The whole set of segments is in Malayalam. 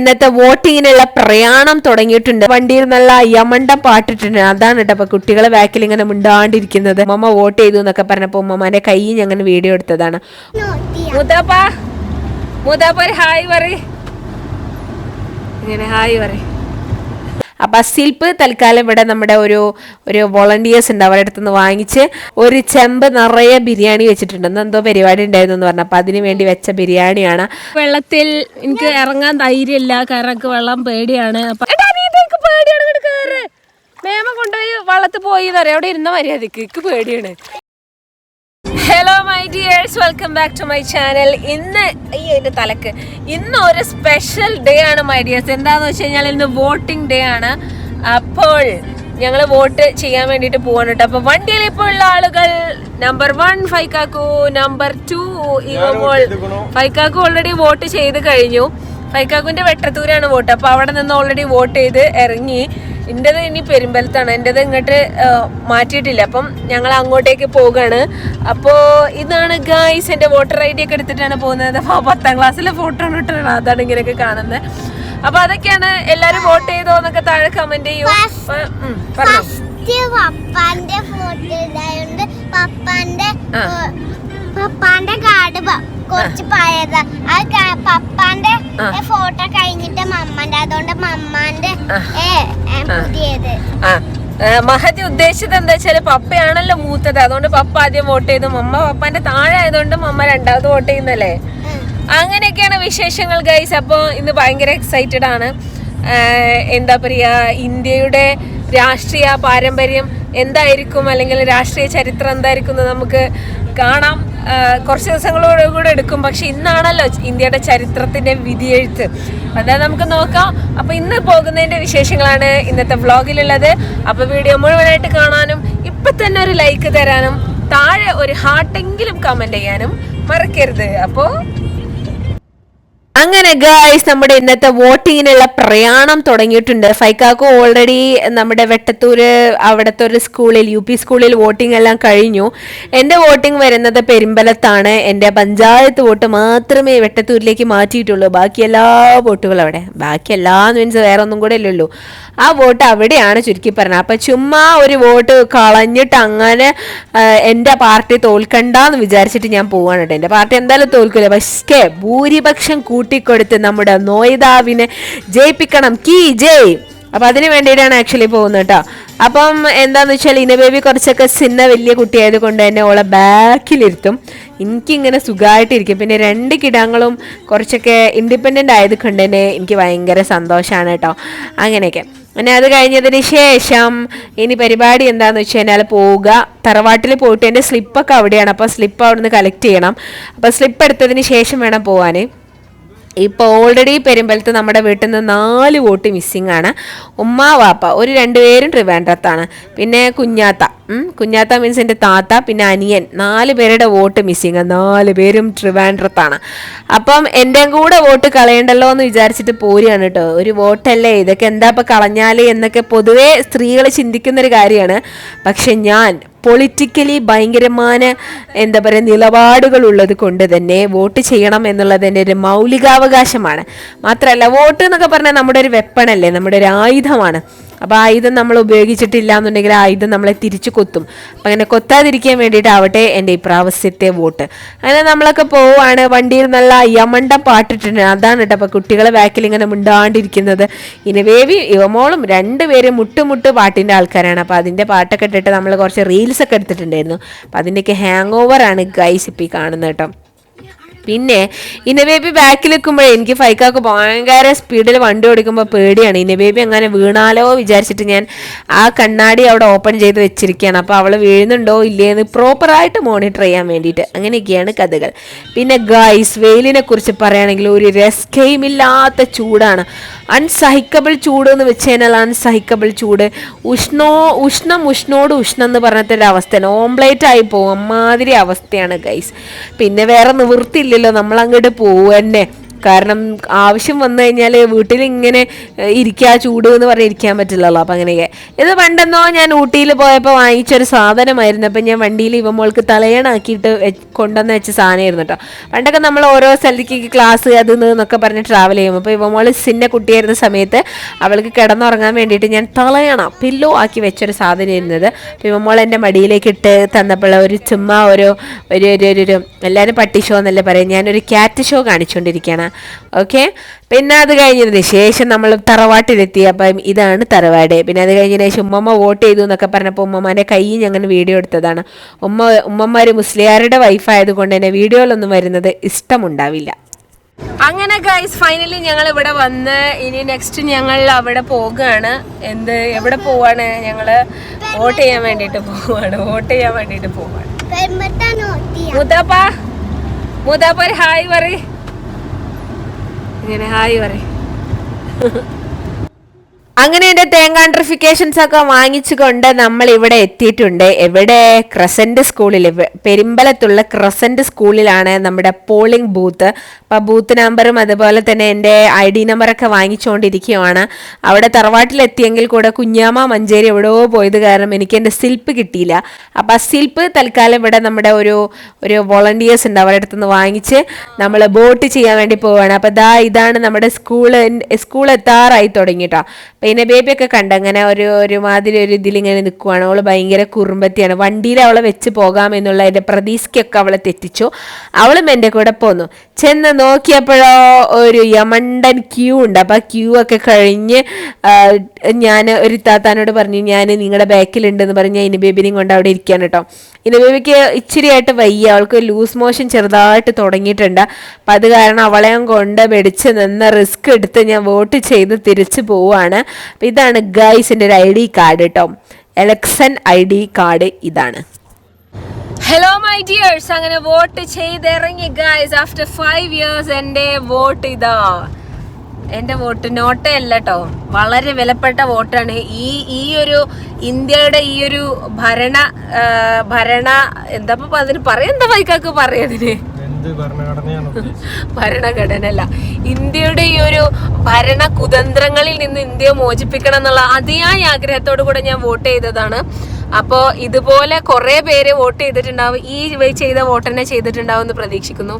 ഇന്നത്തെ വോട്ടിങ്ങിനുള്ള പ്രയാണം തുടങ്ങിയിട്ടുണ്ട്. വണ്ടിയിൽ നല്ല യമണ്ട പാട്ടിട്ടുണ്ട്. അതാണ് കേട്ടോ അപ്പൊ കുട്ടികളെ ബാക്കിൽ ഇങ്ങനെ മിണ്ടാണ്ടിരിക്കുന്നത്. ഉമ്മ വോട്ട് ചെയ്തു എന്നൊക്കെ പറഞ്ഞപ്പോ ഉമ്മമാന്റെ കൈ ഞങ്ങനെ വീഡിയോ എടുത്തതാണ്. മൂതാപ്പ ഹായ് പറയ്, ഇങ്ങനെ ഹായ് പറയ്. അപ്പൊ സിൽപ്പ് തൽക്കാലം ഇവിടെ നമ്മുടെ ഒരു വോളണ്ടിയേഴ്സ് ഉണ്ട്, അവരുടെ അടുത്തുനിന്ന് വാങ്ങിച്ച് ഒരു ചെമ്പ് നിറയെ ബിരിയാണി വെച്ചിട്ടുണ്ട്. എന്തോ പരിപാടി ഉണ്ടായിരുന്നു എന്ന് പറഞ്ഞു. അപ്പൊ അതിന് വേണ്ടി വെച്ച ബിരിയാണിയാണ്. വെള്ളത്തിൽ എനിക്ക് ഇറങ്ങാൻ ധൈര്യമില്ല, കാരണം വെള്ളം പേടിയാണ്. മേമ കൊണ്ടുപോയി വള്ളത്തിൽ പോയി എന്നറിയാം, അവിടെ ഇരുന്ന മര്യാദക്ക് പേടിയാണ്. Hello my dears, welcome back to my channel. ഇന്ന് എന്റെ തലക്ക് ഇന്ന് ഒരു സ്പെഷ്യൽ ഡേ ആണ് മൈ ഡിയേഴ്സ്. എന്താന്ന് വെച്ച് കഴിഞ്ഞാൽ ഇന്ന് വോട്ടിംഗ് ഡേ ആണ്. അപ്പോൾ ഞങ്ങൾ വോട്ട് ചെയ്യാൻ വേണ്ടിയിട്ട് പോവാണ് കേട്ടോ. അപ്പൊ വണ്ടിയിൽ ഇപ്പോൾ ഉള്ള ആളുകൾ നമ്പർ 1 ഫൈക്കാക്കു, നമ്പർ 2 ഇവമോൾ. ഫൈക്കാക്കു ഓൾറെഡി വോട്ട് ചെയ്ത് കഴിഞ്ഞു. ഫൈക്കാക്കുവിന്റെ വെട്ടത്തൂരാണ് വോട്ട്. അപ്പൊ അവിടെ നിന്ന് ഓൾറെഡി വോട്ട് ചെയ്ത് ഇറങ്ങി. എൻ്റെത് ഇനി പെരുമ്പലത്താണ്, എൻ്റെത് ഇങ്ങോട്ട് മാറ്റിയിട്ടില്ല. അപ്പം ഞങ്ങൾ അങ്ങോട്ടേക്ക് പോവുകയാണ്. അപ്പോൾ ഇതാണ് ഗായ്സ്, എൻ്റെ വോട്ടർ ഐ ഡി ഒക്കെ എടുത്തിട്ടാണ് പോകുന്നത്. അപ്പോൾ 10ാം ക്ലാസ്സിലെ ഫോട്ടോ ഇട്ടാണ്, അതാണ് ഇങ്ങനെയൊക്കെ കാണുന്നത്. അപ്പൊ അതൊക്കെയാണ്. എല്ലാരും വോട്ട് ചെയ്തോ എന്നൊക്കെ താഴെ കമന്റ് ചെയ്യൂ. പപ്പാന്റെ കാർഡ് കുറച്ച് പഴയതാ. പപ്പാന്റെ ഫോട്ടോ കഴിഞ്ഞിട്ട് മമ്മന്റെ, അതുകൊണ്ട് മമ്മാന്റെ പുതിയത്. മഹതി ഉദ്ദേശിച്ചത് എന്താ വെച്ചാല് പപ്പയാണല്ലോ മൂത്തത്, അതുകൊണ്ട് പപ്പ ആദ്യം വോട്ട് ചെയ്തു. മമ്മ പപ്പാന്റെ താഴെ ആയതുകൊണ്ട് മമ്മ രണ്ടാമത് വോട്ട് ചെയ്യുന്നല്ലേ. അങ്ങനെയൊക്കെയാണ് വിശേഷങ്ങൾ ഗൈസ്. അപ്പോൾ ഇന്ന് ഭയങ്കര എക്സൈറ്റഡ് ആണ്. എന്താ പറയാ, ഇന്ത്യയുടെ രാഷ്ട്രീയ പാരമ്പര്യം എന്തായിരിക്കും, അല്ലെങ്കിൽ രാഷ്ട്രീയ ചരിത്രം എന്തായിരിക്കും എന്ന് നമുക്ക് കാണാം. കുറച്ച് ദിവസങ്ങളോട് കൂടെ എടുക്കും. പക്ഷെ ഇന്നാണല്ലോ ഇന്ത്യയുടെ ചരിത്രത്തിന്റെ വിധിയെഴുത്ത്. അതായത് നമുക്ക് നോക്കാം. അപ്പൊ ഇന്ന് പോകുന്നതിന്റെ വിശേഷങ്ങളാണ് ഇന്നത്തെ വ്ളോഗിലുള്ളത്. അപ്പൊ വീഡിയോ മുഴുവനായിട്ട് കാണാനും ഇപ്പൊ തന്നെ ഒരു ലൈക്ക് തരാനും താഴെ ഒരു ഹാർട്ടെങ്കിലും കമന്റ് ചെയ്യാനും മറക്കരുത്. അപ്പോ അങ്ങനെ ഗായ്സ്, നമ്മുടെ ഇന്നത്തെ വോട്ടിങ്ങിനുള്ള പ്രയാണം തുടങ്ങിയിട്ടുണ്ട്. ഫൈക്കാക്കു ഓൾറെഡി നമ്മുടെ വെട്ടത്തൂര് അവിടുത്തെ ഒരു സ്കൂളിൽ, UP സ്കൂളിൽ വോട്ടിംഗ് എല്ലാം കഴിഞ്ഞു. എൻ്റെ വോട്ടിംഗ് വരുന്നത് പെരുമ്പലത്താണ്. എൻ്റെ പഞ്ചായത്ത് വോട്ട് മാത്രമേ വെട്ടത്തൂരിലേക്ക് മാറ്റിയിട്ടുള്ളൂ. ബാക്കി എല്ലാ വോട്ടുകളും അവിടെ, ബാക്കി എല്ലാ മീൻസ് വേറെ ഒന്നും കൂടെ ഇല്ലല്ലോ, ആ വോട്ട് അവിടെയാണ് ചുരുക്കി പറഞ്ഞത്. അപ്പം ചുമ്മാ ഒരു വോട്ട് കളഞ്ഞിട്ട് അങ്ങനെ എൻ്റെ പാർട്ടി തോൽക്കണ്ടെന്ന് വിചാരിച്ചിട്ട് ഞാൻ പോവാണ് കേട്ടോ. എൻ്റെ പാർട്ടി എന്തായാലും തോൽക്കില്ല, പക്ഷേ ഭൂരിപക്ഷം കൂട്ടിക്കൊടുത്ത് നമ്മുടെ നോയിദാവിനെ ജയിപ്പിക്കണം. കീ ജയ്. അപ്പം അതിന് വേണ്ടിയിട്ടാണ് ആക്ച്വലി പോകുന്നത് കേട്ടോ. അപ്പം എന്താണെന്ന് വെച്ചാൽ ഇന ബേബി കുറച്ചൊക്കെ വലിയ കുട്ടിയായത് കൊണ്ട് തന്നെ ഓളെ ബാക്കിലിരുത്തും. എനിക്കിങ്ങനെ സുഖമായിട്ടിരിക്കും. പിന്നെ 2 കിടാങ്ങളും കുറച്ചൊക്കെ ഇൻഡിപെൻഡൻ്റ് ആയത് കൊണ്ട് തന്നെ എനിക്ക് ഭയങ്കര സന്തോഷമാണ് കേട്ടോ. അങ്ങനെയൊക്കെ. പിന്നെ അത് കഴിഞ്ഞതിന് ശേഷം ഇനി പരിപാടി എന്താണെന്ന് വെച്ച് കഴിഞ്ഞാൽ പോവുക, തറവാട്ടിൽ പോയിട്ട് എൻ്റെ സ്ലിപ്പൊക്കെ അവിടെയാണ്. അപ്പോൾ സ്ലിപ്പ് അവിടെ നിന്ന് കളക്ട് ചെയ്യണം. അപ്പോൾ സ്ലിപ്പ് എടുത്തതിന് ശേഷം വേണം പോകാൻ. ഇപ്പോൾ ഓൾറെഡി പെരുമ്പലത്ത് നമ്മുടെ വീട്ടിൽ നിന്ന് 4 വോട്ട് മിസ്സിങ് ആണ്. ഉമ്മ വാപ്പ ഒരു 2 പേരും ട്രിവാൻഡ്രത്താണ്. പിന്നെ കുഞ്ഞാത്ത മീൻസ് എൻ്റെ താത്ത, പിന്നെ അനിയൻ, 4 പേരുടെ വോട്ട് മിസ്സിങ്. 4 പേരും ട്രിവാൻഡ്രത്താണ്. അപ്പം എൻ്റെ കൂടെ വോട്ട് കളയണ്ടല്ലോ എന്ന് വിചാരിച്ചിട്ട് പോരുകയാണ് കേട്ടോ. ഒരു വോട്ടല്ലേ, ഇതൊക്കെ എന്താ ഇപ്പം കളഞ്ഞാൽ എന്നൊക്കെ പൊതുവേ സ്ത്രീകൾ ചിന്തിക്കുന്നൊരു കാര്യമാണ്. പക്ഷെ ഞാൻ പൊളിറ്റിക്കലി ഭയങ്കരമായ എന്താ പറയുക നിലപാടുകൾ ഉള്ളത് കൊണ്ട് തന്നെ വോട്ട് ചെയ്യണം എന്നുള്ളത് എൻ്റെ ഒരു മൗലികാവകാശമാണ്. മാത്രമല്ല വോട്ട് എന്നൊക്കെ പറഞ്ഞാൽ നമ്മുടെ ഒരു വെപ്പണല്ലേ, നമ്മുടെ ഒരു ആയുധമാണ്. അപ്പോൾ ആയുധം നമ്മൾ ഉപയോഗിച്ചിട്ടില്ല എന്നുണ്ടെങ്കിൽ ആയുധം നമ്മളെ തിരിച്ചു കൊത്തും. അപ്പം അങ്ങനെ കൊത്താതിരിക്കാൻ വേണ്ടിയിട്ടാവട്ടെ എൻ്റെ ഇപ്രാവശ്യത്തെ വോട്ട്. അങ്ങനെ നമ്മളൊക്കെ പോവുകയാണ്. വണ്ടിയിൽ നല്ല യമണ്ട പാട്ടിട്ടുണ്ട്, അതാണ് കേട്ടോ അപ്പോൾ കുട്ടികളെ ബാക്കിൽ ഇങ്ങനെ മിണ്ടാണ്ടിരിക്കുന്നത്. ഇനവേവി ഇവമോളും 2 പേരും മുട്ട് പാട്ടിൻ്റെ ആൾക്കാരാണ്. അപ്പോൾ അതിൻ്റെ പാട്ടൊക്കെ ഇട്ടിട്ട് നമ്മൾ കുറച്ച് റീൽസൊക്കെ എടുത്തിട്ടുണ്ടായിരുന്നു. അപ്പം അതിൻ്റെയൊക്കെ ഹാങ് ഓവറാണ് ഗൈസ് ഇപ്പോൾ ഈ കാണുന്നത് കേട്ടോ. പിന്നെ ഇനബേബി ബാക്കിൽ നിൽക്കുമ്പോഴേ എനിക്ക് ഫൈക്കാക്ക് ഭയങ്കര സ്പീഡിൽ വണ്ടി ഓടിക്കുമ്പോൾ പേടിയാണ്. ഇനബേബി അങ്ങനെ വീണാലോ വിചാരിച്ചിട്ട് ഞാൻ ആ കണ്ണാടി അവിടെ ഓപ്പൺ ചെയ്ത് വെച്ചിരിക്കുകയാണ്. അപ്പോൾ അവൾ വീഴുന്നുണ്ടോ ഇല്ലേന്ന് പ്രോപ്പറായിട്ട് മോണിറ്റർ ചെയ്യാൻ വേണ്ടിയിട്ട്. അങ്ങനെയൊക്കെയാണ് കഥകൾ. പിന്നെ ഗൈസ്, വെയിലിനെ കുറിച്ച് പറയുകയാണെങ്കിൽ ഒരു രസ്കയുമില്ലാത്ത ചൂടാണ്. അൺസഹിക്കബിൾ ചൂട് എന്ന് വെച്ച് കഴിഞ്ഞാൽ അൺസഹിക്കബിൾ ചൂട്. ഉഷ്ണോട് ഉഷ്ണം എന്ന് പറഞ്ഞിട്ടൊരു അവസ്ഥയാണ്. ഓംപ്ലേറ്റ് ആയി പോകും, അമ്മാതിരി അവസ്ഥയാണ് ഗൈസ്. പിന്നെ വേറെ നിവൃത്തിയില്ലല്ലോ, നമ്മൾ അങ്ങോട്ട് പോവുക തന്നെ. കാരണം ആവശ്യം വന്നു കഴിഞ്ഞാൽ വീട്ടിൽ ഇങ്ങനെ ഇരിക്കുക ചൂട് എന്ന് പറഞ്ഞ് ഇരിക്കാൻ പറ്റില്ലല്ലോ. അപ്പം അങ്ങനെയൊക്കെ ഇത് പണ്ടെന്നോ ഞാൻ ഊട്ടിയിൽ പോയപ്പോൾ വാങ്ങിച്ചൊരു സാധനമായിരുന്നു. അപ്പം ഞാൻ വണ്ടിയിൽ ഇവമോൾക്ക് തലയണാക്കിയിട്ട് കൊണ്ടുവന്ന് വെച്ച സാധനമായിരുന്നു കേട്ടോ. പണ്ടൊക്കെ നമ്മൾ ഓരോ സ്ഥലത്തേക്ക് ക്ലാസ് അത് എന്നൊക്കെ പറഞ്ഞ് ട്രാവൽ ചെയ്യും. അപ്പോൾ ഇവമോൾ സിന്ന കുട്ടിയായിരുന്ന സമയത്ത് അവൾക്ക് കിടന്നുറങ്ങാൻ വേണ്ടിയിട്ട് ഞാൻ തലയണ പില്ലോ ആക്കി വെച്ചൊരു സാധനം ഇരുന്നത്. അപ്പോൾ ഇവമോൾ എൻ്റെ മടിയിലേക്ക് ഇട്ട് തന്നപ്പോൾ ഒരു ചുമ്മാ ഒരു എല്ലാവരും പട്ടി ഷോ എന്നല്ലേ പറയും, ഞാനൊരു ക്യാറ്റ് ഷോ കാണിച്ചുകൊണ്ടിരിക്കുകയാണ്. ഓക്കെ, പിന്നെ അത് കഴിഞ്ഞതിന് ശേഷം നമ്മൾ തറവാട്ടിലെത്തി. അപ്പം ഇതാണ് തറവാട്. പിന്നെ അത് കഴിഞ്ഞതിന് ശേഷം ഉമ്മമ്മ വോട്ട് ചെയ്തു എന്നൊക്കെ പറഞ്ഞപ്പോൾ ഉമ്മമാൻ്റെ കയ്യിൽ ഞങ്ങൾ വീഡിയോ എടുത്തതാണ്. ഉമ്മമാർ മുസ്ലിയാരുടെ വൈഫായതുകൊണ്ട് തന്നെ വീഡിയോയിലൊന്നും വരുന്നത് ഇഷ്ടമുണ്ടാവില്ല. അങ്ങനെ ഗൈസ് ഫൈനലി ഞങ്ങൾ ഇവിടെ വന്ന് ഇനി നെക്സ്റ്റ് ഞങ്ങൾ അവിടെ പോകുകയാണ്. എവിടെ പോവാണ്? ഞങ്ങൾ വോട്ട് ചെയ്യാൻ വേണ്ടിയിട്ട് പോവാണ്. മൂതാപ്പ ഒരു ഹായ് പറ. ഇങ്ങനെ ഹായ് പറ. അങ്ങനെ എൻ്റെ തേങ്ങാൻട്രിഫിക്കേഷൻസ് ഒക്കെ വാങ്ങിച്ചുകൊണ്ട് നമ്മൾ ഇവിടെ എത്തിയിട്ടുണ്ട്. എവിടെ? ക്രസന്റ് സ്കൂളിൽ, പെരുമ്പലത്തുള്ള ക്രസന്റ് സ്കൂളിലാണ് നമ്മുടെ പോളിംഗ് ബൂത്ത്. അപ്പം ബൂത്ത് നമ്പറും അതുപോലെ തന്നെ എൻ്റെ ID നമ്പറൊക്കെ വാങ്ങിച്ചുകൊണ്ടിരിക്കുകയാണ്. അവിടെ തറവാട്ടിലെത്തിയെങ്കിൽ കൂടെ കുഞ്ഞാമ്മ മഞ്ചേരി എവിടെയോ പോയത് കാരണം എനിക്ക് എൻ്റെ സിൽപ്പ് കിട്ടിയില്ല. അപ്പം ആ സിൽപ്പ് തൽക്കാലം ഇവിടെ നമ്മുടെ ഒരു വോളണ്ടിയേഴ്സ് ഉണ്ട്, അവരുടെ അടുത്തുനിന്ന് വാങ്ങിച്ച് നമ്മൾ വോട്ട് ചെയ്യാൻ വേണ്ടി പോവുകയാണ്. അപ്പം ഇതാണ് നമ്മുടെ സ്കൂൾ എത്താറായി തുടങ്ങിയിട്ടോ. പിന്നെ ബേബിയൊക്കെ കണ്ട് അങ്ങനെ ഒരുമാതിരി ഒരു ഇതിലിങ്ങനെ നിൽക്കുവാണ്. അവൾ ഭയങ്കര കുറുമ്പത്തിയാണ്. വണ്ടിയിൽ അവളെ വെച്ച് പോകാമെന്നുള്ള എൻ്റെ പ്രതീക്ഷയ്ക്കൊക്കെ അവളെ തെറ്റിച്ചു. അവളും എൻ്റെ കൂടെ പോന്നു. ചെന്ന് നോക്കിയപ്പോഴോ ഒരു യമണ്ടൻ ക്യൂ ഉണ്ട്. അപ്പം ആ ക്യൂ ഒക്കെ കഴിഞ്ഞ് ഞാൻ ഒരു താത്താനോട് പറഞ്ഞു ഞാൻ നിങ്ങളുടെ ബാക്കിലുണ്ടെന്ന് പറഞ്ഞ് ഇനി ബേബിനെയും കൊണ്ട് അവിടെ ഇരിക്കാൻ കേട്ടോ. ഇനി ബേബിക്ക് ഇച്ചിരിയായിട്ട് വയ്യ, അവൾക്ക് ലൂസ് മോഷൻ ചെറുതായിട്ട് തുടങ്ങിയിട്ടുണ്ട്. അപ്പം അത് കാരണം അവളെയും കൊണ്ട് വെടിച്ച് നിന്ന് റിസ്ക് എടുത്ത് ഞാൻ വോട്ട് ചെയ്ത് തിരിച്ചു പോവുകയാണ്. അപ്പം ഇതാണ് ഗൈസിൻ്റെ ഒരു ID കാർഡ് കേട്ടോ, എലക്ഷൻ ID കാർഡ് ഇതാണ്. ഹലോ മൈ ഡിയേഴ്സ്, അങ്ങനെ വോട്ട് ചെയ്തിറങ്ങി ഗൈസ്. ആഫ്റ്റർ 5 years എൻ്റെ വോട്ട് ഇതാ. എൻ്റെ വോട്ട് നോട്ടയല്ല കേട്ടോ, വളരെ വിലപ്പെട്ട വോട്ടാണ്. ഈ ഒരു ഇന്ത്യയുടെ ഈ ഒരു ഭരണ എന്താ അതിന് പറയാ, എന്താ വൈക്കാക്ക് പറയതിന് ഭരണഘടന അല്ല, ഇന്ത്യയുടെ ഈ ഒരു ഭരണ കുതന്ത്രങ്ങളിൽ നിന്ന് ഇന്ത്യയെ മോചിപ്പിക്കണം എന്നുള്ള അതിയായ ആഗ്രഹത്തോടു കൂടെ ഞാൻ വോട്ട് ചെയ്തതാണ്. അപ്പോൾ ഇതുപോലെ കുറേ പേര് വോട്ട് ചെയ്തിട്ടുണ്ടാവും. ഈ ചെയ്ത വോട്ട് തന്നെ ചെയ്തിട്ടുണ്ടാവും എന്ന് പ്രതീക്ഷിക്കുന്നു.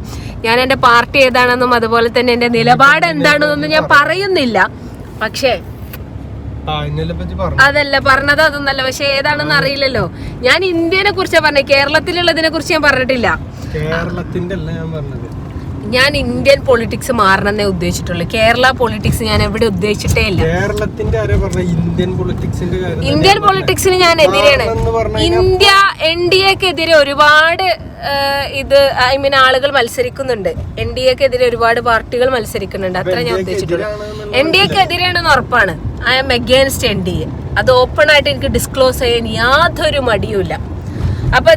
ഞാൻ എൻ്റെ പാർട്ടി ഏതാണെന്നും അതുപോലെ തന്നെ എൻ്റെ നിലപാട് എന്താണെന്നൊന്നും ഞാൻ പറയുന്നില്ല. പക്ഷേ അതല്ല പറഞ്ഞത്, അതൊന്നല്ല. പക്ഷെ ഏതാണെന്ന് അറിയില്ലല്ലോ. ഞാൻ ഇന്ത്യനെ കുറിച്ചാണ് പറഞ്ഞത്, കേരളത്തിലുള്ളതിനെ കുറിച്ച് ഞാൻ പറഞ്ഞിട്ടില്ല. ഞാൻ ഇന്ത്യൻ പൊളിറ്റിക്സ് മാറണമെന്നേ ഉദ്ദേശിച്ചിട്ടുള്ളൂ. കേരള പൊളിറ്റിക്സ് ഞാൻ എവിടെ ഉദ്ദേശിച്ചിട്ടേ ഇല്ല. ഇന്ത്യൻ പൊളിറ്റിക്സിന് ഞാൻ എതിരെയാണ്. ഇന്ത്യ NDAക്കെതിരെ ഒരുപാട് ആളുകൾ മത്സരിക്കുന്നുണ്ട്. NDAക്കെതിരെ ഒരുപാട് പാർട്ടികൾ മത്സരിക്കുന്നുണ്ട്. അത്ര ഞാൻ ഉദ്ദേശിച്ചിട്ടുള്ളൂ. NDAക്കെതിരെയാണെന്ന് ഉറപ്പാണ്. I am against NDA. അത് ഓപ്പൺ ആയിട്ട് എനിക്ക് ഡിസ്ക്ലോസ് ചെയ്യാൻ യാതൊരു മടിയുമില്ല. അപ്പൊ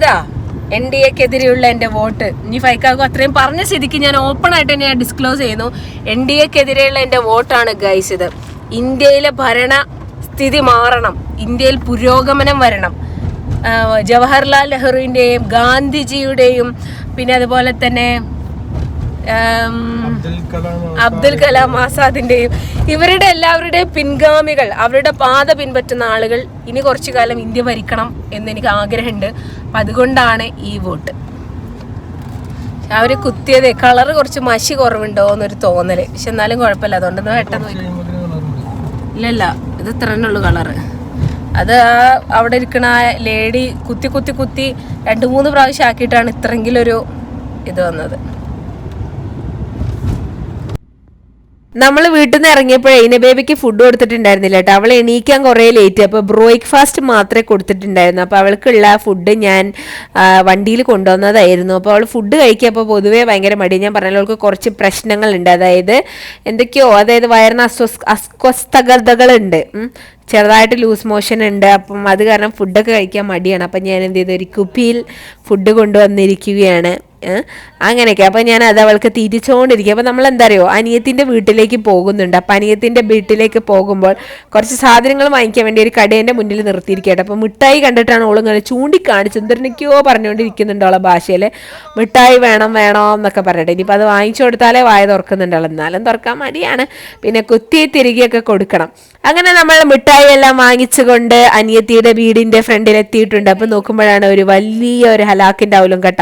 NDAക്കെതിരെയുള്ള എൻ്റെ വോട്ട് ഇനി ഫൈക്കാക്കോ അത്രയും പറഞ്ഞ സ്ഥിതിക്ക് ഞാൻ ഓപ്പൺ ആയിട്ട് തന്നെ ഞാൻ ഡിസ്ക്ലോസ് ചെയ്യുന്നു. NDAക്കെതിരെയുള്ള എൻ്റെ വോട്ടാണ് ഗൈസ് ഇത്. ഇന്ത്യയിലെ ഭരണ സ്ഥിതി മാറണം, ഇന്ത്യയിൽ പുരോഗമനം വരണം. ജവഹർലാൽ നെഹ്റുവിൻ്റെയും ഗാന്ധിജിയുടെയും പിന്നെ അതുപോലെ തന്നെ അബ്ദുൽ കലാം ആസാദിന്റെയും ഇവരുടെ എല്ലാവരുടെയും പിൻഗാമികൾ, അവരുടെ പാത പിൻപറ്റുന്ന ആളുകൾ ഇനി കുറച്ചു കാലം ഇന്ത്യ ഭരിക്കണം എന്ന് എനിക്ക് ആഗ്രഹമുണ്ട്. അപ്പം അതുകൊണ്ടാണ് ഈ വോട്ട്. അവര് കുത്തിയത് കളറ് കുറച്ച് മഷി കുറവുണ്ടോ എന്നൊരു തോന്നല്, പക്ഷെ എന്നാലും കുഴപ്പമില്ല. അതുകൊണ്ടൊന്ന് പെട്ടെന്ന് ഇല്ലല്ല, ഇത് ഇത്ര തന്നെ ഉള്ളു കളറ്. അത് അവിടെ ഇരിക്കണ ലേഡി കുത്തി 2-3 പ്രാവശ്യം ആക്കിയിട്ടാണ് ഇത്രയെങ്കിലും ഒരു ഇത് വന്നത്. നമ്മൾ വീട്ടിൽ നിന്ന് ഇറങ്ങിയപ്പോഴേ ഇന ബേബിക്ക് ഫുഡ് കൊടുത്തിട്ടുണ്ടായിരുന്നില്ല കേട്ടോ. അവൾ എണീക്കാൻ കുറേ ലേറ്റ്, അപ്പോൾ ബ്രേക്ക്ഫാസ്റ്റ് മാത്രമേ കൊടുത്തിട്ടുണ്ടായിരുന്നു. അപ്പോൾ അവൾക്കുള്ള ഫുഡ് ഞാൻ വണ്ടിയിൽ കൊണ്ടുവന്നതായിരുന്നു. അപ്പോൾ അവൾ ഫുഡ് കഴിക്കുക. പൊതുവേ ഭയങ്കര മടി. ഞാൻ പറഞ്ഞാൽ അവൾക്ക് കുറച്ച് പ്രശ്നങ്ങളുണ്ട്, അതായത് എന്തൊക്കെയോ, അതായത് വയറിന് അസ്വസ്ഥതകളുണ്ട്. ചെറുതായിട്ട് ലൂസ് മോഷൻ ഉണ്ട്. അപ്പം അത് കാരണം ഫുഡൊക്കെ കഴിക്കാൻ മടിയാണ്. അപ്പം ഞാൻ എന്ത് ചെയ്തു, ഒരു കുപ്പിയിൽ ഫുഡ് കൊണ്ടുവന്നിരിക്കുകയാണ്. അങ്ങനെയൊക്കെ. അപ്പം ഞാൻ അത് അവൾക്ക് തിരിച്ചുകൊണ്ടിരിക്കുക. അപ്പം നമ്മൾ എന്താ അറിയോ, അനിയത്തിൻ്റെ വീട്ടിലേക്ക് പോകുന്നുണ്ട്. അപ്പം അനിയത്തിൻ്റെ വീട്ടിലേക്ക് പോകുമ്പോൾ കുറച്ച് സാധനങ്ങൾ വാങ്ങിക്കാൻ വേണ്ടി ഒരു കടേൻ്റെ മുന്നിൽ നിർത്തിയിരിക്കട്ടെ. അപ്പം മിഠായി കണ്ടിട്ടാണ് ഓൾ ഇങ്ങനെ ചൂണ്ടിക്കാണിച്ച് എന്തിനൊക്കെയോ പറഞ്ഞുകൊണ്ടിരിക്കുന്നുണ്ട് അവളെ ഭാഷയിൽ. മിഠായി വേണം എന്നൊക്കെ പറയട്ടെ. ഇനിയിപ്പോൾ അത് വാങ്ങിച്ചു കൊടുത്താലേ വായ തുറക്കുന്നുണ്ടാവും, എന്നാലും തുറക്കാൻ മടിയാണ്. പിന്നെ കുത്തി തിരികെയൊക്കെ കൊടുക്കണം. അങ്ങനെ നമ്മൾ മിഠായി എല്ലാം വാങ്ങിച്ചുകൊണ്ട് അനിയത്തിയുടെ വീടിൻ്റെ ഫ്രണ്ടിലെത്തിയിട്ടുണ്ട്. അപ്പം നോക്കുമ്പോഴാണ് ഒരു വലിയ ഒരു ഹലാക്കിൻ്റെ അവലും കെട്ട.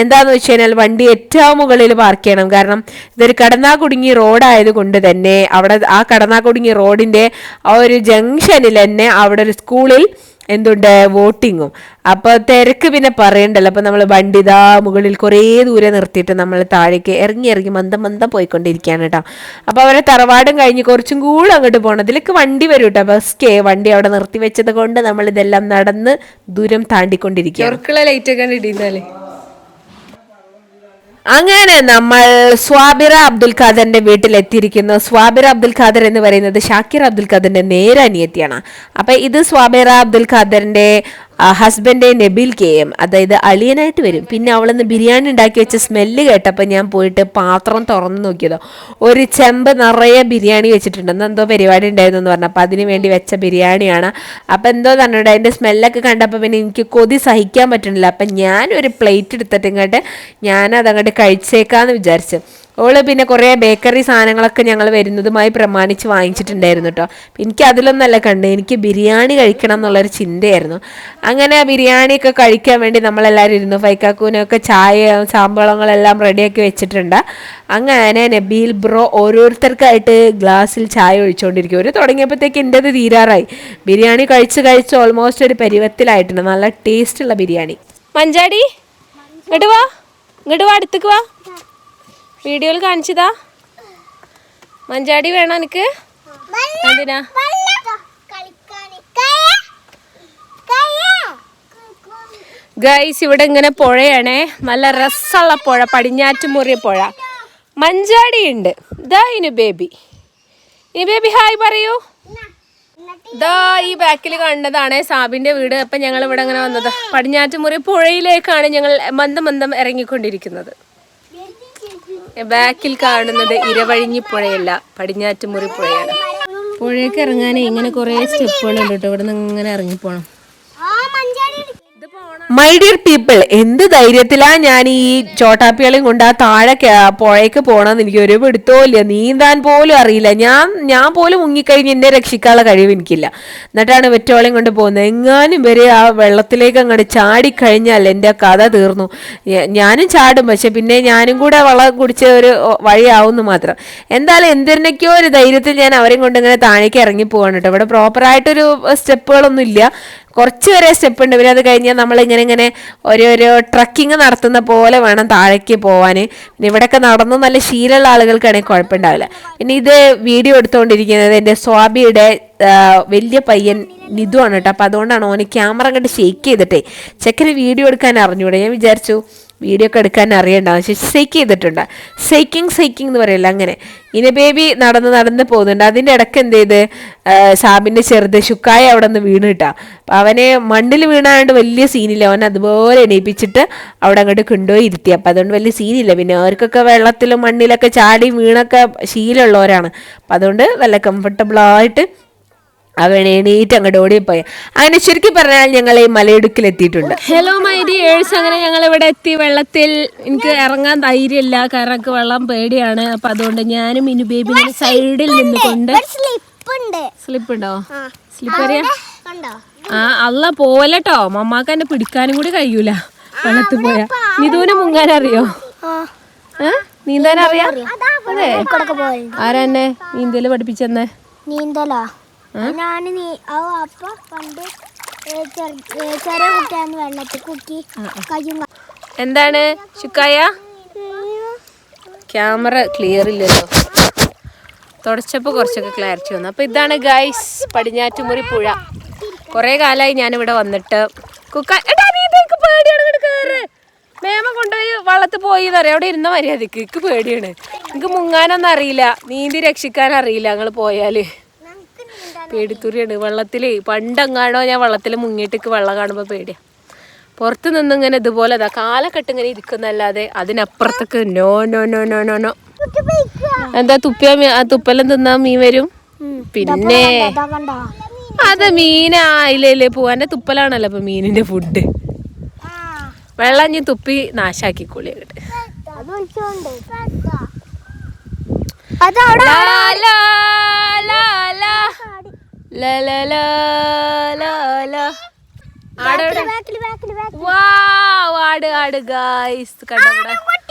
എന്താണെന്ന് വെച്ച് കഴിഞ്ഞാൽ വണ്ടി ഏറ്റവും മുകളിൽ പാർക്ക് ചെയ്യണം. കാരണം ഇതൊരു കടന്നാക്കുടുങ്ങി റോഡായതുകൊണ്ട് തന്നെ അവിടെ ആ കടന്നാക്കുടുങ്ങി റോഡിൻ്റെ ആ ഒരു ജംഗ്ഷനിൽ തന്നെ അവിടെ ഒരു സ്കൂളിൽ എന്തുണ്ട്, വോട്ടിങ്ങും. അപ്പോൾ തിരക്ക് പിന്നെ പറയണ്ടല്ലോ. അപ്പോൾ നമ്മൾ വണ്ടി ഇതാ മുകളിൽ കുറേ ദൂരെ നിർത്തിയിട്ട് നമ്മൾ താഴേക്ക് ഇറങ്ങി മന്ദം പോയിക്കൊണ്ടിരിക്കുകയാണ് കേട്ടോ. അപ്പോൾ അവരെ തറവാടും കഴിഞ്ഞ് കുറച്ചും കൂടെ അങ്ങോട്ട് പോകണം. ഇതിലേക്ക് വണ്ടി വരും കേട്ടോ, ബസ്കേ. വണ്ടി അവിടെ നിർത്തി വെച്ചത് കൊണ്ട് നമ്മൾ ഇതെല്ലാം നടന്ന് ദൂരം താണ്ടിക്കൊണ്ടിരിക്കുക. ലൈറ്റൊക്കെ ഇടിയുന്നാലേ. അങ്ങനെ നമ്മൾ സ്വാബിറ അബ്ദുൽ ഖാദറിന്റെ വീട്ടിലെത്തിയിരിക്കുന്നു. സ്വാബിറ അബ്ദുൽ ഖാദർ എന്ന് പറയുന്നത് ഷാക്കിർ അബ്ദുൽ ഖാദറിന്റെ നേരെ അനിയത്തിയാണ്. അപ്പൊ ഇത് സ്വാബിറ അബ്ദുൽ ഖാദറിന്റെ ഹസ്ബൻഡ് നബീൽ KM, അതായത് അളിയനായിട്ട് വരും. പിന്നെ അവളൊന്ന് ബിരിയാണി ഉണ്ടാക്കി വെച്ച സ്മെല്ല് കേട്ടപ്പോൾ ഞാൻ പോയിട്ട് പാത്രം തുറന്ന് നോക്കിയതോ, ഒരു ചെമ്പ് നിറയെ ബിരിയാണി വെച്ചിട്ടുണ്ട്. എന്തോ പരിപാടി ഉണ്ടായിരുന്നു എന്ന് പറഞ്ഞു. അപ്പം അതിന് വേണ്ടി വെച്ച ബിരിയാണിയാണ്. അപ്പം എന്തോ തന്നെ അതിൻ്റെ സ്മെല്ലൊക്കെ കണ്ടപ്പോൾ പിന്നെ എനിക്ക് കൊതി സഹിക്കാൻ പറ്റണില്ല. അപ്പം ഞാനൊരു പ്ലേറ്റ് എടുത്തിട്ട് ഇങ്ങോട്ട് ഞാനതങ്ങോട്ട് കഴിച്ചേക്കാന്ന് വിചാരിച്ചു. ഓള് പിന്നെ കുറേ ബേക്കറി സാധനങ്ങളൊക്കെ ഞങ്ങൾ വരുന്നതുമായി പ്രമാണിച്ച് വാങ്ങിച്ചിട്ടുണ്ടായിരുന്നു കേട്ടോ. എനിക്ക് അതിലൊന്നല്ല കണ്ട്, എനിക്ക് ബിരിയാണി കഴിക്കണം എന്നുള്ളൊരു ചിന്തയായിരുന്നു. അങ്ങനെ ബിരിയാണിയൊക്കെ കഴിക്കാൻ വേണ്ടി നമ്മളെല്ലാവരും ഇരുന്നു. ഫൈക്കാക്കൂനൊക്കെ ചായ സാമ്പളങ്ങളെല്ലാം റെഡിയാക്കി വെച്ചിട്ടുണ്ട്. അങ്ങനെ നബീൽ ബ്രോ ഓരോരുത്തർക്കായിട്ട് ഗ്ലാസ്സിൽ ചായ ഒഴിച്ചുകൊണ്ടിരിക്കും. ഒരു തുടങ്ങിയപ്പോഴത്തേക്ക് എൻ്റെ അത് തീരാറായി. ബിരിയാണി കഴിച്ച് ഓൾമോസ്റ്റ് ഒരു പരുവത്തിലായിട്ടുണ്ട്. നല്ല ടേസ്റ്റുള്ള ബിരിയാണി. മഞ്ചാടി ഇങ്ങോട്ട് വാ അടുത്തേക്ക് വാ, വീഡിയോയിൽ കാണിച്ചതാ. മഞ്ചാടി വേണോ എനിക്ക്? എന്തിനാ? ഗൈസ്, ഇവിടെ ഇങ്ങനെ പുഴയാണേ, നല്ല രസമുള്ള പുഴ, പടിഞ്ഞാറ്റുമുറിയ പുഴ. മഞ്ചാടി ഉണ്ട്. ഇതാ ഇനി ബേബി ഹായ് പറയൂ. ഇതാ ഈ ബാക്കിൽ കണ്ടതാണ് സാബിന്റെ വീട്. അപ്പം ഞങ്ങൾ ഇവിടെ അങ്ങനെ വന്നത് പടിഞ്ഞാറ്റുമുറി പുഴയിലേക്കാണ് ഞങ്ങൾ മന്ദം ഇറങ്ങിക്കൊണ്ടിരിക്കുന്നത്. ബാക്കിൽ കാണുന്നത് ഇരവഴിഞ്ഞി പുഴയല്ല, പടിഞ്ഞാറ്റുമുറി പുഴയാണ്. പുഴയ്ക്ക് ഇറങ്ങാനേ ഇങ്ങനെ കുറേ സ്റ്റെപ്പുകളുണ്ട് കേട്ടോ. ഇവിടെ നിന്ന് ഇങ്ങനെ ഇറങ്ങിപ്പോണം. മൈ ഡിയർ പീപ്പിൾ, എന്ത് ധൈര്യത്തിലാ ഞാൻ ഈ ചോട്ടാപ്പികളെയും കൊണ്ട് ആ താഴെ പുഴയ്ക്ക് പോകണമെന്ന് എനിക്ക് ഒരു പിടുത്തമില്ല. നീന്താൻ പോലും അറിയില്ല. ഞാൻ പോലും മുങ്ങിക്കഴിഞ്ഞ് എന്നെ രക്ഷിക്കാനുള്ള കഴിവ് എനിക്കില്ല. എന്നിട്ടാണ് വെറ്റോളയും കൊണ്ട് പോകുന്നത്. എങ്ങാനും വരെ ആ വെള്ളത്തിലേക്ക് അങ്ങോട്ട് ചാടിക്കഴിഞ്ഞാൽ എൻ്റെ കഥ തീർന്നു. ഞാനും ചാടും, പക്ഷെ പിന്നെ ഞാനും കൂടെ വെള്ളം കുടിച്ച ഒരു വഴിയാവുന്നു മാത്രം. എന്തായാലും എന്തിനൊക്കെയോ ഒരു ധൈര്യത്തിൽ ഞാൻ അവരെയും കൊണ്ട് ഇങ്ങനെ താഴേക്ക് ഇറങ്ങി പോവാണ് കേട്ടോ. ഇവിടെ പ്രോപ്പറായിട്ടൊരു സ്റ്റെപ്പുകളൊന്നും ഇല്ല, കുറച്ച് വരെ സ്റ്റെപ്പ് ഉണ്ട്. പിന്നെ അത് കഴിഞ്ഞാൽ നമ്മളിങ്ങനെ ഓരോരോ ട്രക്കിങ് നടത്തുന്ന പോലെ വേണം താഴേക്ക് പോകാൻ. പിന്നെ ഇവിടെയൊക്കെ നടന്ന് നല്ല ശീലമുള്ള ആളുകൾക്കാണെങ്കിൽ കുഴപ്പമുണ്ടാവില്ല. പിന്നെ ഇത് വീഡിയോ എടുത്തുകൊണ്ടിരിക്കുന്നത് എൻ്റെ സ്വാബിയുടെ വലിയ പയ്യൻ നിധു ആണ് കേട്ടോ. അപ്പം അതുകൊണ്ടാണ് ഓന് ക്യാമറ കണ്ട് ഷെയ്ക്ക് ചെയ്തിട്ടേ ചെക്കന് വീഡിയോ എടുക്കാൻ അറിഞ്ഞൂടെ. ഞാൻ വിചാരിച്ചു വീഡിയോ ഒക്കെ എടുക്കാൻ അറിയണ്ടാവും, പക്ഷെ ഷെയ്ക്ക് ചെയ്തിട്ടുണ്ട്. സൈക്കിങ് എന്ന് പറയില്ല, അങ്ങനെ. ഇനി ബേബി നടന്ന് പോകുന്നുണ്ട്. അതിൻ്റെ ഇടയ്ക്ക് എന്ത് ചെയ്ത് സാബിൻ്റെ ചെറുത് ഷുക്കായ അവിടെ നിന്ന് വീണ് കിട്ടാം. അപ്പം അവനെ മണ്ണിൽ വീണാണ്ട് വലിയ സീനില്ല. അവൻ അതുപോലെ എണീപ്പിച്ചിട്ട് അവിടെ അങ്ങോട്ട് കൊണ്ടുപോയി ഇരുത്തി. അപ്പം അതുകൊണ്ട് വലിയ സീനില്ല. പിന്നെ അവർക്കൊക്കെ വെള്ളത്തിലും മണ്ണിലൊക്കെ ചാടി വീണൊക്കെ ശീലമുള്ളവരാണ്. അപ്പം അതുകൊണ്ട് നല്ല കംഫർട്ടബിളായിട്ട് അവൻ എണീറ്റ് അങ്ങോട്ട് ഓടിപ്പോയി. അങ്ങനെ ചുരുക്കി പറഞ്ഞാൽ ഞങ്ങൾ ഈ മലയിടുക്കിലെത്തിയിട്ടുണ്ട്. ഹലോ മൈ ഡിയേഴ്സ്, അങ്ങനെ ഞങ്ങൾ ഇവിടെ എത്തി. വെള്ളത്തിൽ എനിക്ക് ഇറങ്ങാൻ ധൈര്യമില്ല, കാരണം എനിക്ക് വെള്ളം പേടിയാണ്. അപ്പൊ അതുകൊണ്ട് ഞാനും ഇനി ബേബിനെ സൈഡിൽ നിന്നുകൊണ്ട് സ്ലിപ്പ് ഉണ്ടോ? സ്ലിപ്പ് അറിയാ? അല്ല പോവല്ലോ, മമ്മാക്ക് എന്നെ പിടിക്കാനും കൂടി കഴിയൂല വെള്ളത്തിൽ പോയാ. നിധുവിനെ മുങ്ങാൻ അറിയോ? നീന്താൻ അറിയാം? അതെ. ആരാ എന്നെ നീന്തല് പഠിപ്പിച്ചെന്നെ? നീന്തലാ ഞാന് അപ്പ പണ്ട് ചെറിയ കുട്ടിയാന്ന് വെള്ളത്തിൽ കുക്കി കയ്യും. എന്താണ് ശുക്കായ? ക്യാമറ ക്ലിയർ ഇല്ലല്ലോ, തുടച്ചപ്പോൾ കുറച്ചൊക്കെ ക്ലാരിറ്റി വന്നു. അപ്പോൾ ഇതാണ് ഗൈസ് പടിഞ്ഞാറ്റുമുറി പുഴ. കുറേ കാലമായി ഞാനിവിടെ വന്നിട്ട്. പേടിയാണ്, ഇങ്ങോട്ട് കയറ്. മേമ കൊണ്ടുപോയി വള്ളത്തിൽ പോയി എന്നറിയാം. അവിടെ ഇരുന്ന മര്യാദക്ക് എനിക്ക് പേടിയാണ്. എനിക്ക് മുങ്ങാനൊന്നും അറിയില്ല, നീന്തി രക്ഷിക്കാൻ അറിയില്ല. ഞങ്ങൾ പോയാൽ പേടിത്തുരിയാണ് വെള്ളത്തില്. പണ്ടെങ്ങാണോ ഞാൻ വെള്ളത്തിൽ മുങ്ങിയിട്ടേക്ക് വെള്ളം കാണുമ്പോൾ പേടിയാ. പുറത്ത് നിന്ന് ഇങ്ങനെ ഇതുപോലെ കാലക്കെട്ട് ഇങ്ങനെ ഇരിക്കുന്നല്ലാതെ അതിനപ്പുറത്തേക്ക് no no no no no no. എന്താ തുപ്പിയാ തുപ്പലം തിന്നാ മീൻ വരും? പിന്നെ അത് മീനായില്ലേ പോവാൻ്റെ തുപ്പലാണല്ലോ ഇപ്പൊ മീനിന്റെ ഫുഡ്. വെള്ളം ഞാൻ തുപ്പി നാശാക്കിക്കോളി അങ്ങോട്ട്. ആട് ഗായ്സ് കണ്ടവിടെ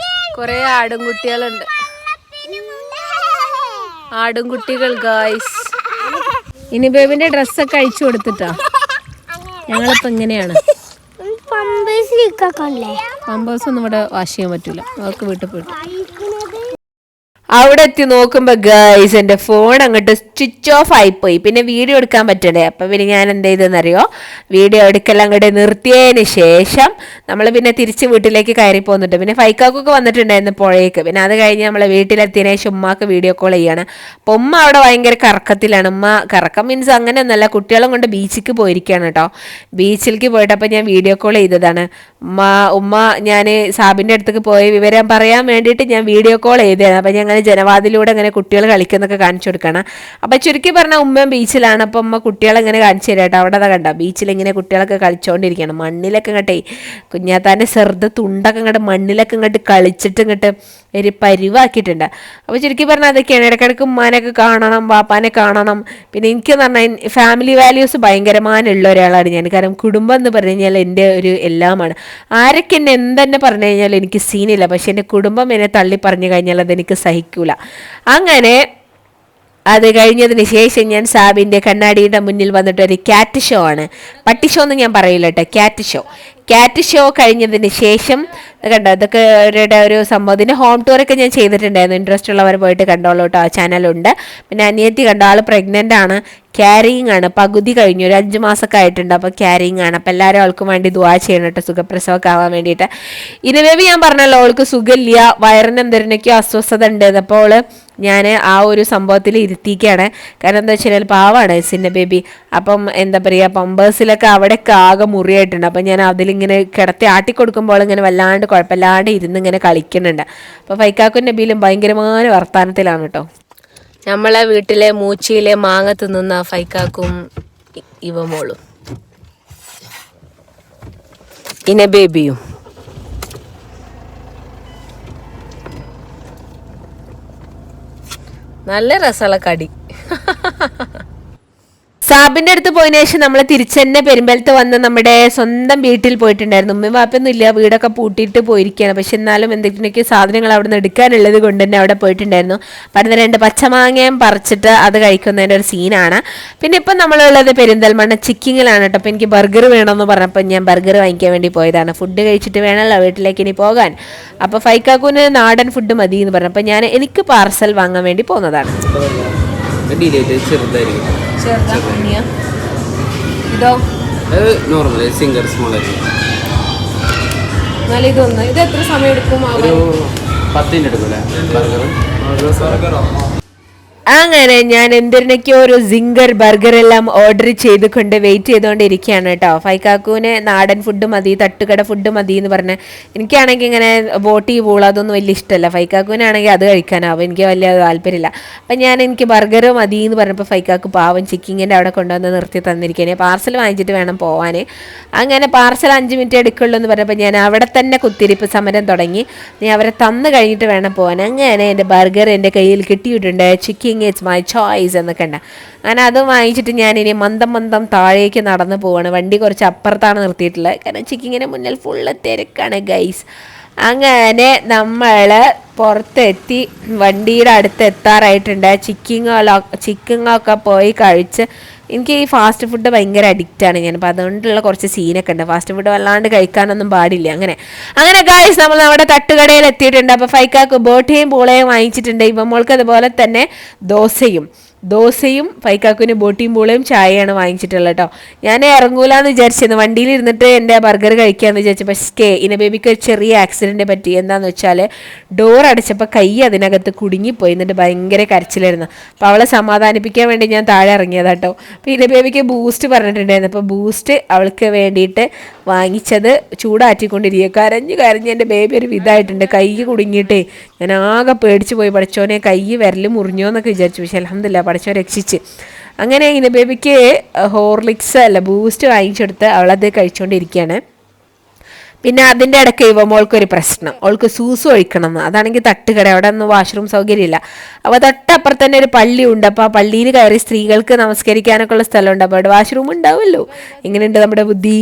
കൊറേ ആടും കുട്ടികളുണ്ട്. ആടും കുട്ടികൾ ഗായ്സ്. ഇനി ബേബിന്റെ ഡ്രസ്സൊക്കെ അഴിച്ചു കൊടുത്തിട്ടാ ഞങ്ങളിപ്പോ ഇങ്ങനെയാണ്. പമ്പേഴ്സ് ഒന്നും ഇവിടെ വാഷ് ചെയ്യാൻ പറ്റൂല, അവർക്ക് വീട്ടിൽ പോയിട്ട്. അവിടെ എത്തി നോക്കുമ്പോ ഗൈസ് എൻ്റെ ഫോൺ അങ്ങോട്ട് സ്വിച്ച് ഓഫ് ആയിപ്പോയി. പിന്നെ വീഡിയോ എടുക്കാൻ പറ്റണ്ടേ. അപ്പം പിന്നെ ഞാൻ എന്ത് ചെയ്തെന്നറിയോ, വീഡിയോ എടുക്കൽ അങ്ങോട്ട് നിർത്തിയതിന് ശേഷം നമ്മൾ പിന്നെ തിരിച്ച് വീട്ടിലേക്ക് കയറി പോകുന്നുണ്ട്. പിന്നെ ഫൈക്കാക്കൊക്കെ വന്നിട്ടുണ്ടായിരുന്നു പുഴയ്ക്ക്. പിന്നെ അത് കഴിഞ്ഞ് നമ്മൾ വീട്ടിലെത്തിയതിനു ശേഷം ഉമ്മാക്ക് വീഡിയോ കോൾ ചെയ്യാണ്. അപ്പോൾ ഉമ്മ അവിടെ ഭയങ്കര കറക്കത്തിലാണ്. ഉമ്മ കറക്കം മീൻസ് അങ്ങനെയൊന്നുമല്ല, കുട്ടികളും കൊണ്ട് ബീച്ചിലേക്ക് പോയിരിക്കുകയാണ് കേട്ടോ. ബീച്ചിലേക്ക് പോയിട്ട് അപ്പോൾ ഞാൻ വീഡിയോ കോൾ ചെയ്തതാണ്. ഉമ്മ ഞാൻ സാബിൻ്റെ അടുത്തേക്ക് പോയി വിവരം പറയാൻ വേണ്ടിയിട്ട് ഞാൻ വീഡിയോ കോൾ ചെയ്തതാണ്. അപ്പം ഞങ്ങൾ ജനവാതിലൂടെ അങ്ങനെ കുട്ടികൾ കളിക്കുന്നൊക്കെ കാണിച്ചു കൊടുക്കണം. അപ്പം ചുരുക്കി പറഞ്ഞാൽ ഉമ്മയും ബീച്ചിലാണ്. അപ്പം ഉമ്മ കുട്ടികളെ ഇങ്ങനെ കാണിച്ചു തരാം കേട്ടോ. അവിടെ കണ്ടോ ബീച്ചിൽ ഇങ്ങനെ കുട്ടികളൊക്കെ കളിച്ചുകൊണ്ടിരിക്കുകയാണ്. മണ്ണിലൊക്കെ ഇങ്ങോട്ടേ കുഞ്ഞാത്താൻ്റെ ചെറുത് തുണ്ടൊക്കെ ഇങ്ങോട്ട് മണ്ണിലൊക്കെ ഇങ്ങോട്ട് കളിച്ചിട്ട് ഇങ്ങോട്ട് ഒരു പരിവാക്കിയിട്ടുണ്ട്. അപ്പോൾ ചുരുക്കി പറഞ്ഞാൽ അതൊക്കെയാണ്. ഇടയ്ക്കിടയ്ക്ക് ഉമ്മാനൊക്കെ കാണണം, പാപ്പാനെ കാണണം. പിന്നെ എനിക്കെന്ന് പറഞ്ഞാൽ ഫാമിലി വാല്യൂസ് ഭയങ്കരമാനുള്ള ഒരാളാണ് ഞാൻ. കാരണം കുടുംബം എന്ന് പറഞ്ഞു കഴിഞ്ഞാൽ എൻ്റെ ഒരു എല്ലാമാണ്. ആരൊക്കെ എന്നെ എന്തെന്നെ പറഞ്ഞു കഴിഞ്ഞാൽ എനിക്ക് സീനില്ല. പക്ഷെ എൻ്റെ കുടുംബം എന്നെ തള്ളി പറഞ്ഞു കഴിഞ്ഞാൽ അതെനിക്ക് സഹിക്കൂല. അങ്ങനെ അത് കഴിഞ്ഞതിന് ശേഷം ഞാൻ സാബിൻ്റെ കണ്ണാടിയുടെ മുന്നിൽ വന്നിട്ട് ഒരു ക്യാറ്റ് ഷോ ആണ്. പട്ടി ഷോ എന്ന് ഞാൻ പറയില്ല കേട്ടോ, ക്യാറ്റ് ഷോ കഴിഞ്ഞതിന് ശേഷം കണ്ടോ ഇതൊക്കെ ഒരു സംഭവം. ഇതിൻ്റെ ഹോം ടൂറൊക്കെ ഞാൻ ചെയ്തിട്ടുണ്ടായിരുന്നു. ഇൻട്രസ്റ്റ് ഉള്ളവർ പോയിട്ട് കണ്ടോളൂ കേട്ടോ, ആ ചാനലുണ്ട്. പിന്നെ അനിയത്തി കണ്ടോ, ആൾ പ്രഗ്നൻ്റ് ആണ്, ക്യാരിങ് ആണ്, പകുതി കഴിഞ്ഞു, ഒരു 5 മാസമൊക്കെ ആയിട്ടുണ്ട്. അപ്പോൾ ക്യാരിങ് ആണ്. അപ്പോൾ എല്ലാവരും അവൾക്കും വേണ്ടി ദുആ ചെയ്യണം കേട്ടോ, സുഖപ്രസവമൊക്കെ ആവാൻ വേണ്ടിയിട്ട്. ഇനവേവി ഞാൻ പറഞ്ഞല്ലോ അവൾക്ക് സുഖമില്ല, വയറിന് എന്തെങ്കിലുമൊക്കെ അസ്വസ്ഥത ഉണ്ട്. അപ്പോൾ ഞാൻ ആ ഒരു സംഭവത്തിൽ ഇരുത്തിക്കുകയാണ്. കാരണം എന്താ വെച്ചാൽ പാവാണ് സിന്ന ബേബി. അപ്പം എന്താ പറയുക, പമ്പേഴ്സിലൊക്കെ അവിടെയൊക്കെ ആകെ മുറിയായിട്ടുണ്ട്. അപ്പം ഞാൻ അതിലിങ്ങനെ കിടത്തി ആട്ടിക്കൊടുക്കുമ്പോൾ ഇങ്ങനെ വല്ലാണ്ട് കുഴപ്പമില്ലാണ്ട് ഇരുന്ന് ഇങ്ങനെ കളിക്കുന്നുണ്ട്. അപ്പോൾ ഫൈക്കാക്കും നബീലും ഭയങ്കരമായ വർത്താനത്തിലാണ് കേട്ടോ. നമ്മളെ വീട്ടിലെ മൂച്ചിയിലെ മാങ്ങ തിന്നുന്ന ഫൈക്കാക്കും ഇവ മോളും ഇന ബേബിയും. നല്ല രസമുള്ള കടി. സാബിൻ്റെ അടുത്ത് പോയതിനു ശേഷം നമ്മൾ തിരിച്ചെന്നെ പെരുമ്പലത്ത് വന്ന് നമ്മുടെ സ്വന്തം വീട്ടിൽ പോയിട്ടുണ്ടായിരുന്നു. ഉമ്മയും വാപ്പൊന്നും ഇല്ല, വീടൊക്കെ പൂട്ടിയിട്ട് പോയിരിക്കുകയാണ്. പക്ഷെ എന്നാലും എന്തെങ്കിലുമൊക്കെ സാധനങ്ങൾ അവിടെ നിന്ന് എടുക്കാനുള്ളത് കൊണ്ട് തന്നെ അവിടെ പോയിട്ടുണ്ടായിരുന്നു. പടന്ന് 2 പച്ചമാങ്ങയും പറിച്ചിട്ട് അത് കഴിക്കുന്നതിൻ്റെ ഒരു സീനാണ്. പിന്നെ ഇപ്പം നമ്മളുള്ളത് പെരിന്തൽമണ്ണ ചിക്കിങ്ങിലാണ് കേട്ടോ. അപ്പോൾ എനിക്ക് ബർഗർ വേണമെന്ന് പറഞ്ഞപ്പോൾ ഞാൻ ബർഗർ വാങ്ങിക്കാൻ വേണ്ടി പോയതാണ്. ഫുഡ് കഴിച്ചിട്ട് വേണമല്ലോ വീട്ടിലേക്ക് ഇനി പോകാൻ. അപ്പോൾ ഫൈക്കാക്കൂന് നാടൻ ഫുഡ് മതി എന്ന് പറഞ്ഞപ്പോൾ എനിക്ക് പാർസൽ വാങ്ങാൻ വേണ്ടി പോകുന്നതാണ്. ഇതോ സിംഗർ സ്മോൾ ഇതൊന്ന് ഇത് എത്ര സമയം എടുക്കും? ഒരു 10 മിനിറ്റ് എടുക്കൂലേ ബർഗർ? അങ്ങനെ ഞാൻ എന്തിനൊക്കെയോ ഒരു സിംഗർ ബർഗർ എല്ലാം ഓർഡർ ചെയ്തുകൊണ്ട് വെയിറ്റ് ചെയ്തുകൊണ്ടിരിക്കുകയാണ് കേട്ടോ. ഫൈക്കാക്കൂന് നാടൻ ഫുഡ് മതി, തട്ടുകട ഫുഡ് മതി എന്ന് പറഞ്ഞ്. എനിക്കാണെങ്കിൽ ഇങ്ങനെ ബോട്ടി പൂള അതൊന്നും വലിയ ഇഷ്ടമല്ല. ഫൈക്കാക്കൂനാണെങ്കിൽ അത് കഴിക്കാനാവും, എനിക്ക് വലിയ താല്പര്യമില്ല. അപ്പം എനിക്ക് ബർഗർ മതി എന്ന് പറഞ്ഞപ്പോൾ ഫൈക്കാക്ക് പാവം ചിക്കിങ്ങിൻ്റെ അവിടെ കൊണ്ടുവന്ന് നിർത്തി തന്നിരിക്കുകയാണ്. പാർസൽ വാങ്ങിച്ചിട്ട് വേണം പോവാൻ. അങ്ങനെ പാർസൽ 5 മിനിറ്റ് എടുക്കുള്ളൂ എന്ന് പറഞ്ഞപ്പോൾ ഞാൻ അവിടെ തന്നെ കുത്തിരിപ്പ് സമരം തുടങ്ങി. ഞാൻ അവരെ തന്നു കഴിഞ്ഞിട്ട് വേണം പോകാൻ. അങ്ങനെ എൻ്റെ ബർഗർ എൻ്റെ കയ്യിൽ കിട്ടിയിട്ടുണ്ട്. ചിക്കിങ് ഇറ്റ്സ് മൈ ചോയ്സ് എന്നൊക്കെ ഉണ്ട്. അങ്ങനെ അത് വാങ്ങിച്ചിട്ട് ഞാനിനി മന്ദം താഴേക്ക് നടന്ന് പോവാണ്. വണ്ടി കുറച്ച് അപ്പുറത്താണ് നിർത്തിയിട്ടുള്ളത്, കാരണം ചിക്കിങ്ങിന് മുന്നിൽ ഫുള്ള് തിരക്കാണ് ഗൈസ്. അങ്ങനെ നമ്മൾ പുറത്തെത്തി, വണ്ടിയുടെ അടുത്ത് എത്താറായിട്ടുണ്ട്. ചിക്കിങ്ങൊക്കെ പോയി കഴിച്ച്. എനിക്ക് ഈ ഫാസ്റ്റ് ഫുഡ് ഭയങ്കര അഡിക്റ്റാണ് ഞാൻ. അപ്പോൾ അതുകൊണ്ടുള്ള കുറച്ച് സീനൊക്കെ ഉണ്ട്. ഫാസ്റ്റ് ഫുഡ് വല്ലാണ്ട് കഴിക്കാനൊന്നും പാടില്ല. അങ്ങനെ ഗൈസ് നമ്മൾ നമ്മുടെ തട്ടുകടയിൽ എത്തിയിട്ടുണ്ട്. അപ്പോൾ ഫൈക്കാക്ക് ബോട്ടിയും പൂളയും വാങ്ങിച്ചിട്ടുണ്ട്. ഇപ്പം മോൾക്ക് അതുപോലെ തന്നെ ദോശയും. ദോശയും ഫൈക്കാക്കുവിന് ബോട്ടിയും പൂളയും ചായയാണ് വാങ്ങിച്ചിട്ടുള്ളത് കേട്ടോ. ഞാൻ ഇറങ്ങൂലെന്ന് വിചാരിച്ചിരുന്നു, വണ്ടിയിൽ ഇരുന്നിട്ട് എൻ്റെ ബർഗർ കഴിക്കാമെന്ന് വിചാരിച്ചു. പക്ഷേ ഇന ബേബിക്ക് ഒരു ചെറിയ ആക്സിഡൻറ്റ് പറ്റി. എന്താണെന്ന് വെച്ചാൽ ഡോർ അടച്ചപ്പോൾ കൈ അതിനകത്ത് കുടുങ്ങിപ്പോയി, എന്നിട്ട് ഭയങ്കര കരച്ചിലായിരുന്നു. അപ്പോൾ അവളെ സമാധാനിപ്പിക്കാൻ വേണ്ടി ഞാൻ താഴെ ഇറങ്ങിയതാ കേട്ടോ. അപ്പോൾ ഇന ബേബിക്ക് ബൂസ്റ്റ് പറഞ്ഞിട്ടുണ്ടായിരുന്നു. അപ്പോൾ ബൂസ്റ്റ് അവൾക്ക് വേണ്ടിയിട്ട് വാങ്ങിച്ചത് ചൂടാറ്റിക്കൊണ്ടിരിക്കുക. കരഞ്ഞ് എൻ്റെ ബേബി ഒരു വിധമായിട്ടുണ്ട്, കൈ കുടുങ്ങിയിട്ടേ ഞാൻ ആകെ പേടിച്ച് പോയി. പഠിച്ചോനെ കൈ വിരൽ മുറിഞ്ഞോ എന്നൊക്കെ വിചാരിച്ചു. പക്ഷേ അൽഹംദുലില്ലാ പഠിച്ചോ രക്ഷിച്ച്. അങ്ങനെ ഇന ബേബിക്ക് ഹോർലിക്സ് അല്ല ബൂസ്റ്റ് വാങ്ങിച്ചെടുത്ത് അവളത് കഴിച്ചുകൊണ്ടിരിക്കുകയാണ്. പിന്നെ അതിൻ്റെ ഇടയ്ക്ക് ഇവമോൾക്കൊരു പ്രശ്നം, അവൾക്ക് സൂസു ഒഴിക്കണം എന്ന്. അതാണെങ്കിൽ തട്ടുകട, അവിടെ ഒന്നും വാഷ്റൂം സൗകര്യമില്ല. അപ്പോൾ തൊട്ടപ്പുറത്ത് തന്നെ ഒരു പള്ളിയുണ്ട്. അപ്പോൾ ആ പള്ളിയിൽ കയറി സ്ത്രീകൾക്ക് നമസ്കരിക്കാനൊക്കെ ഉള്ള സ്ഥലമുണ്ട്. അപ്പോൾ അവിടെ വാഷ്റൂം ഉണ്ടാവുമല്ലോ. ഇങ്ങനെയുണ്ട് നമ്മുടെ ബുദ്ധി.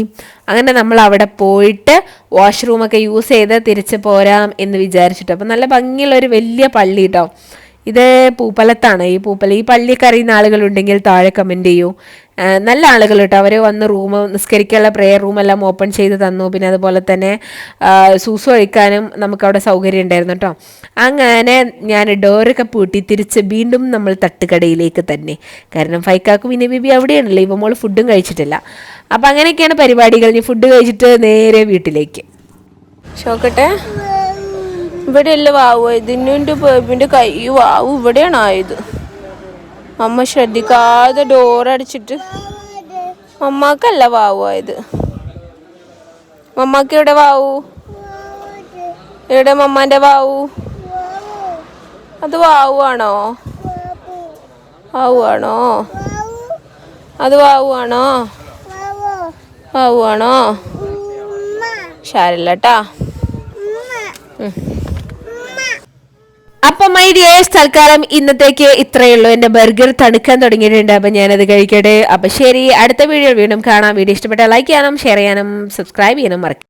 അങ്ങനെ നമ്മൾ അവിടെ പോയിട്ട് വാഷ്റൂമൊക്കെ യൂസ് ചെയ്ത് തിരിച്ച് പോരാം എന്ന് വിചാരിച്ചിട്ട്. അപ്പോൾ നല്ല ഭംഗിയുള്ളൊരു വലിയ പള്ളി കേട്ടോ. ഇത് പൂപ്പലത്താണ്. ഈ പള്ളിയൊക്കെ അറിയുന്ന ആളുകളുണ്ടെങ്കിൽ താഴെ കമൻറ്റ് ചെയ്യൂ. നല്ല ആളുകൾ കേട്ടോ. അവർ വന്ന് റൂം നിസ്കരിക്കാനുള്ള പ്രെയർ റൂമെല്ലാം ഓപ്പൺ ചെയ്ത് തന്നു. പിന്നെ അതുപോലെ തന്നെ സൂസു ഒഴിക്കാനും നമുക്കവിടെ സൗകര്യം ഉണ്ടായിരുന്നു കേട്ടോ. അങ്ങനെ ഞാൻ ഡോറൊക്കെ പൂട്ടി തിരിച്ച് വീണ്ടും നമ്മൾ തട്ടുകടയിലേക്ക് തന്നെ. കാരണം ഫൈക്കാക്കും ഇന ബേബി അവിടെയാണല്ലോ, ഇവമോൾ ഫുഡും കഴിച്ചിട്ടില്ല. അപ്പം അങ്ങനെയൊക്കെയാണ് പരിപാടികൾ. ഇനി ഫുഡ് കഴിച്ചിട്ട് നേരെ വീട്ടിലേക്ക്. ചോക്കട്ടെ, ഇവിടെയല്ല വാവു, ഇതിൻ്റെ ബേബിൻ്റെ കൈ വാവു ഇവിടെയാണ് ആയത്. അമ്മ ശ്രദ്ധിക്കാതെ ഡോറടിച്ചിട്ട്. മമ്മാക്കല്ല വാവു ആയത്. മമ്മാക്ക് എവിടെ വാവു? എവിടെ മമ്മാൻ്റെ വാവു? അത് വാവു ആണോ? വാവു ആണോ? അത് വാവു ആണോ? വാവു ആണോ? ശാരില്ല കേട്ടാ. അപ്പം മൈ ഡിയേഴ്സ്, തൽക്കാലം ഇന്നത്തേക്ക് ഇത്രയേ ഉള്ളൂ. എൻ്റെ ബർഗർ തണുക്കാൻ തുടങ്ങിയിട്ടുണ്ട്. അപ്പം ഞാനത് കഴിക്കട്ടെ. അപ്പം ശരി, അടുത്ത വീഡിയോ വീണ്ടും കാണാം. വീഡിയോ ഇഷ്ടപ്പെട്ടാൽ ലൈക്ക് ചെയ്യാനും ഷെയർ ചെയ്യാനും സബ്സ്ക്രൈബ് ചെയ്യാനും മറക്കും.